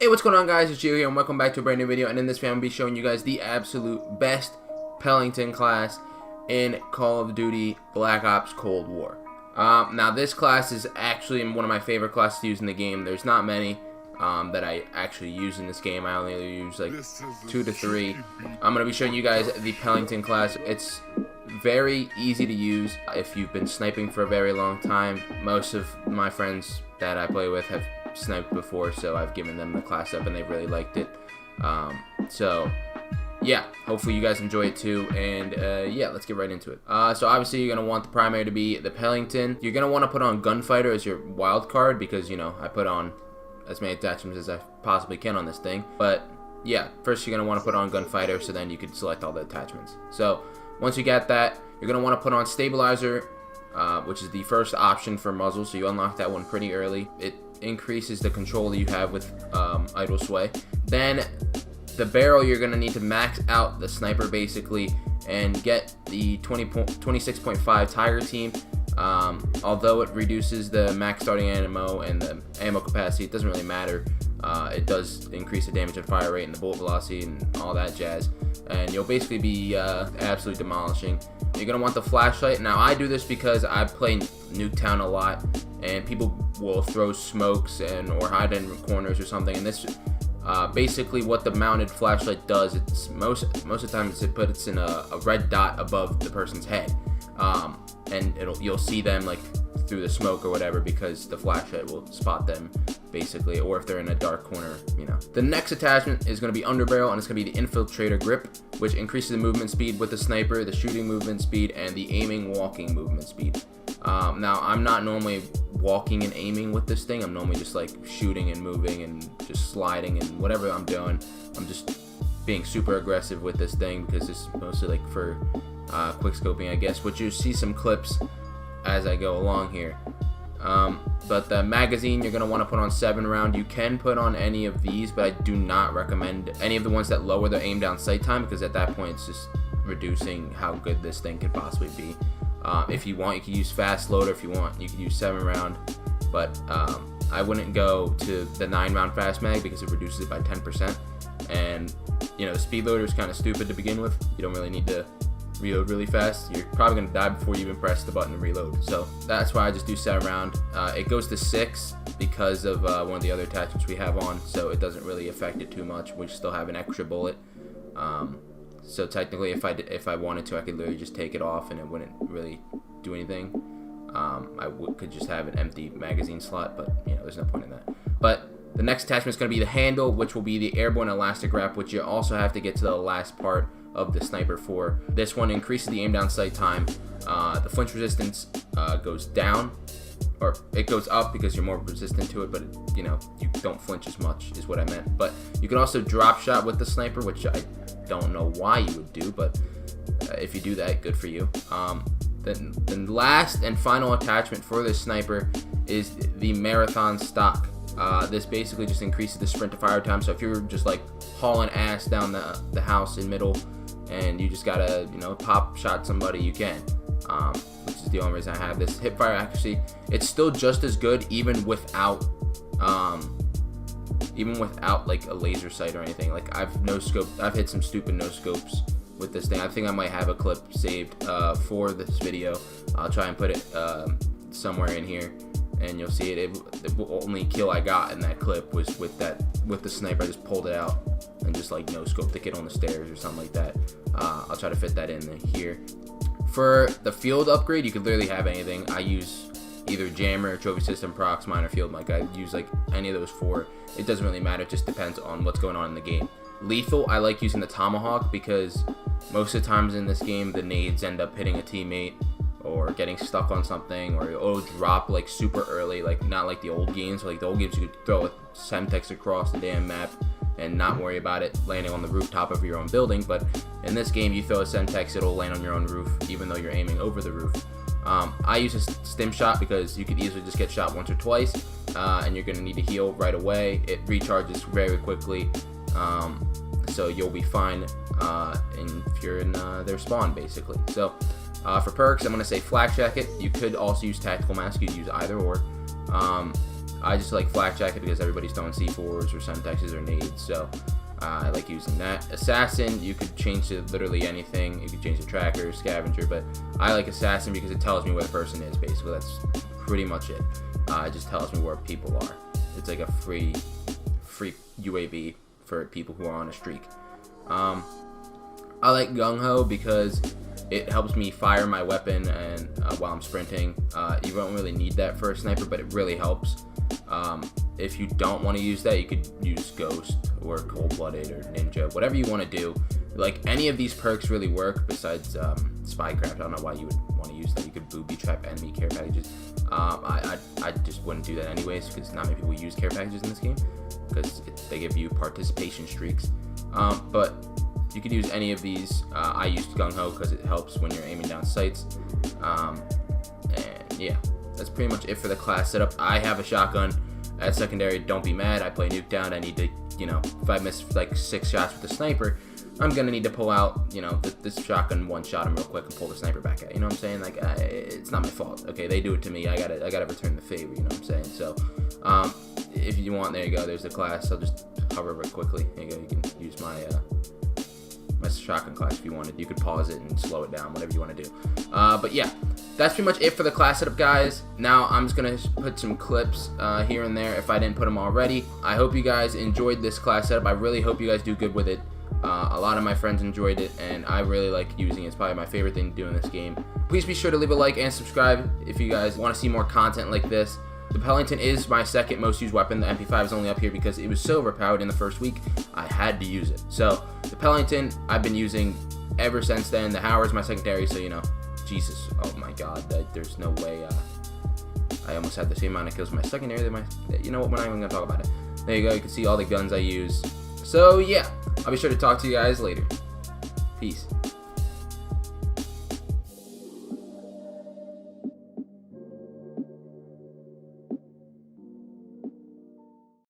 Hey, what's going on, guys? It's JustGio here, and welcome back to a brand new video. And in this video, I'm going to be showing you guys the absolute best Pelington class in Call of Duty Black Ops Cold War. Now, this class is actually one of my favorite classes to use in the game. There's not many that I actually use in this game. I only use like 2 to 3. I'm going to be showing you guys the Pelington class. It's very easy to use if you've been sniping for a very long time. Most of my friends that I play with have sniped before, so I've given them the class up and they've really liked it. So yeah, hopefully you guys enjoy it too, and yeah, let's get right into it. So obviously you're gonna want the primary to be the Pelington. You're gonna want to put on Gunfighter as your wild card because, you know, I put on as many attachments as I possibly can on this thing. But yeah, first you're gonna want to put on Gunfighter, so then you can select all the attachments. So once you get that, you're gonna want to put on Stabilizer, which is the first option for muzzle, so you unlock that one pretty early. It increases the control that you have with idle sway. Then the barrel, you're going to need to max out the sniper basically and get the 26.5 Tiger team. Although it reduces the max starting ammo and the ammo capacity, it doesn't really matter. It does increase the damage and fire rate and the bullet velocity and all that jazz, and you'll basically be absolutely demolishing. You're going to want the flashlight. Now, I do this because I play Nuketown a lot, and people will throw smokes or hide in corners or something, and this basically what the mounted flashlight does, it's most of the time it puts in a red dot above the person's head, and you'll see them like through the smoke or whatever because the flashlight will spot them basically, or if they're in a dark corner, you know. The next attachment is going to be Underbarrel, and it's going to be the Infiltrator Grip, which increases the movement speed with the sniper, the shooting movement speed, and the aiming walking movement speed. Now, I'm not normally walking and aiming with this thing. I'm normally just like shooting and moving and just sliding and whatever I'm doing. I'm just being super aggressive with this thing because it's mostly like for quick scoping, I guess, which you see some clips as I go along here. But the magazine, you're going to want to put on 7 round. You can put on any of these, but I do not recommend any of the ones that lower the aim down sight time, because at that point it's just reducing how good this thing could possibly be. If you want, you could use fast loader. If you want, you could use 7 round, but I wouldn't go to the 9 round fast mag because it reduces it by 10%. And you know, the speed loader is kind of stupid to begin with. You don't really need to reload really fast. You're probably gonna die before you even press the button to reload. So that's why I just do 7 round. It goes to 6 because of one of the other attachments we have on, so it doesn't really affect it too much. We still have an extra bullet. So technically, if I wanted to, I could literally just take it off and it wouldn't really do anything. Could just have an empty magazine slot, but you know, there's no point in that. But the next attachment is going to be the handle, which will be the airborne elastic wrap, which you also have to get to the last part of the sniper for. This one increases the aim down sight time. The flinch resistance goes down, or it goes up because you're more resistant to it, but you know, you don't flinch as much is what I meant. But you can also drop shot with the sniper, which I don't know why you would do, but if you do that, good for you. Then the last and final attachment for this sniper is the marathon stock. This basically just increases the sprint to fire time, so if you're just like hauling ass down the house in middle and you just gotta, you know, pop shot somebody, you can, which is the only reason I have this. Hip fire accuracy, it's still just as good even without like a laser sight or anything. Like I've hit some stupid no scopes with this thing. I think I might have a clip saved for this video. I'll try and put it somewhere in here, and you'll see it. The only kill I got in that clip was with the sniper. I just pulled it out and just like no scoped the kid on the stairs or something like that. I'll try to fit that in here. For the field upgrade, you could literally have anything. I use either jammer, trophy system, procs, miner, field mic. I use like any of those 4. It doesn't really matter. It just depends on what's going on in the game. Lethal, I like using the tomahawk because most of the times in this game the nades end up hitting a teammate or getting stuck on something, or it'll drop like super early, like not like the old games. Like the old games, you could throw a Semtex across the damn map and not worry about it landing on the rooftop of your own building. But in this game, you throw a Semtex, it'll land on your own roof even though you're aiming over the roof. I use a stim shot because you could easily just get shot once or twice, and you're going to need to heal right away. It recharges very quickly, so you'll be fine if you're in their spawn basically. So for perks, I'm going to say Flak Jacket. You could also use Tactical Mask. You could use either or. I just like flak jacket because everybody's throwing C4s or Semtexes or nades, so I like using that. Assassin, you could change to literally anything. You could change to tracker, scavenger, but I like assassin because it tells me where the person is. Basically, that's pretty much it. It just tells me where people are. It's like a free UAV for people who are on a streak. I like gung ho because it helps me fire my weapon and while I'm sprinting. You don't really need that for a sniper, but it really helps. If you don't want to use that, you could use ghost or cold-blooded or ninja, whatever you want to do. Like, any of these perks really work besides spycraft. I don't know why you would want to use that. You could booby trap enemy care packages. I just wouldn't do that anyways because not many people use care packages in this game because they give you participation streaks. But you could use any of these. I used gung ho because it helps when you're aiming down sights. And yeah, that's pretty much it for the class setup. I have a shotgun at secondary. Don't be mad. I play nuke down. I need to, you know, if I miss like 6 shots with the sniper, I'm gonna need to pull out, you know, this shotgun, one shot him real quick and pull the sniper back out. You know what I'm saying? Like, it's not my fault. Okay, they do it to me. I gotta return the favor. You know what I'm saying? So, if you want, there you go. There's the class. I'll just hover over it quickly. There you go. You can use my shotgun class if you wanted. You could pause it and slow it down, whatever you want to do. But yeah, that's pretty much it for the class setup, guys. Now I'm just gonna put some clips here and there if I didn't put them already. I hope you guys enjoyed this class setup. I really hope you guys do good with it. A lot of my friends enjoyed it, and I really like using it. It's probably my favorite thing to do in this game. Please be sure to leave a like and subscribe if you guys want to see more content like this. The Pelington is my second most used weapon. The MP5 is only up here because it was so overpowered in the first week. I had to use it. So the Pelington I've been using ever since then. The Howard's my secondary, so you know, Jesus, oh my God, there's no way. I almost had the same amount of kills with my secondary than my. You know what? We're not even gonna talk about it. There you go. You can see all the guns I use. So yeah, I'll be sure to talk to you guys later. Peace.